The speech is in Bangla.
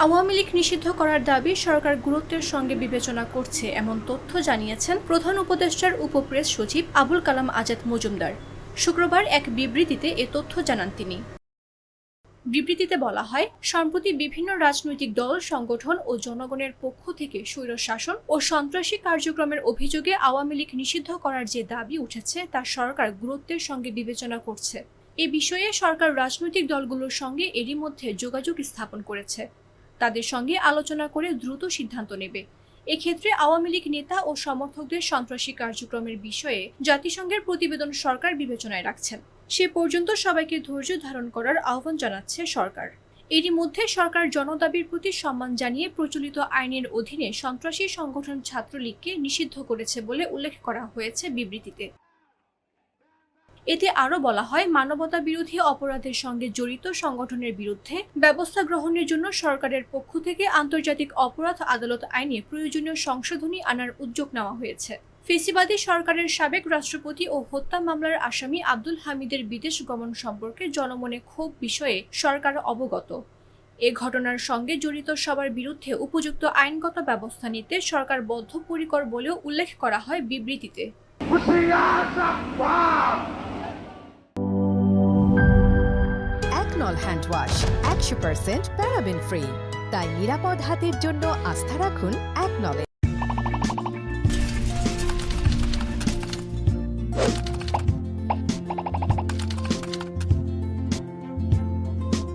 আওয়ামী লীগ নিষিদ্ধ করার দাবি সরকার গুরুত্বের সঙ্গে বিবেচনা করছে এমন তথ্য জানিয়েছেন প্রধান উপদেষ্টার উপপ্রেস সচিব আবুল কালাম আজাদ মজুমদার। শুক্রবার এক বিবৃতিতে এ তথ্য জানান তিনি। বিবৃতিতে বলা হয়, সম্প্রতি বিভিন্ন রাজনৈতিক দল, সংগঠন ও জনগণের পক্ষ থেকে স্বৈরশাসন ও সন্ত্রাসী কার্যক্রমের অভিযোগে আওয়ামী লীগ নিষিদ্ধ করার যে দাবি উঠেছে তা সরকার গুরুত্বের সঙ্গে বিবেচনা করছে। এ বিষয়ে সরকার রাজনৈতিক দলগুলোর সঙ্গে এরই মধ্যে যোগাযোগ স্থাপন করেছে। তাদের সঙ্গে আলোচনা করে দ্রুত সিদ্ধান্ত নেবে। এক্ষেত্রে আওয়ামী লীগ নেতা ও সমর্থকদের সন্ত্রাসী কার্যক্রমের বিষয়ে জাতিসংঘের প্রতিবেদন সরকার বিবেচনায় রাখছেন। সে পর্যন্ত সবাইকে ধৈর্য ধারণ করার আহ্বান জানাচ্ছে সরকার। এরই মধ্যে সরকার জনদাবির প্রতি সম্মান জানিয়ে প্রচলিত আইনের অধীনে সন্ত্রাসী সংগঠন ছাত্রলীগকে নিষিদ্ধ করেছে বলে উল্লেখ করা হয়েছে বিবৃতিতে। এতে আরও বলা হয়, মানবতা বিরোধী অপরাধের সঙ্গে জড়িত সংগঠনের বিরুদ্ধে ব্যবস্থা গ্রহণের জন্য সরকারের পক্ষ থেকে আন্তর্জাতিক অপরাধ আদালত আইনে প্রয়োজনীয় সংশোধনী আনার উদ্যোগ নেওয়া হয়েছে। ফেসিবাদী সরকারের সাবেক রাষ্ট্রপতি ও হত্যা মামলার আসামি আব্দুল হামিদের বিদেশ গমন সম্পর্কে জনমনে ক্ষোভ বিষয়ে সরকার অবগত। এ ঘটনার সঙ্গে জড়িত সবার বিরুদ্ধে উপযুক্ত আইনগত ব্যবস্থা নিতে সরকার বদ্ধপরিকর বলেও উল্লেখ করা হয় বিবৃতিতে। একনল হ্যান্ড ওয়াশ 100% প্যারাবেন ফ্রি, তাই নিরাপদ হাতের জন্য আস্থা রাখুন একনলে।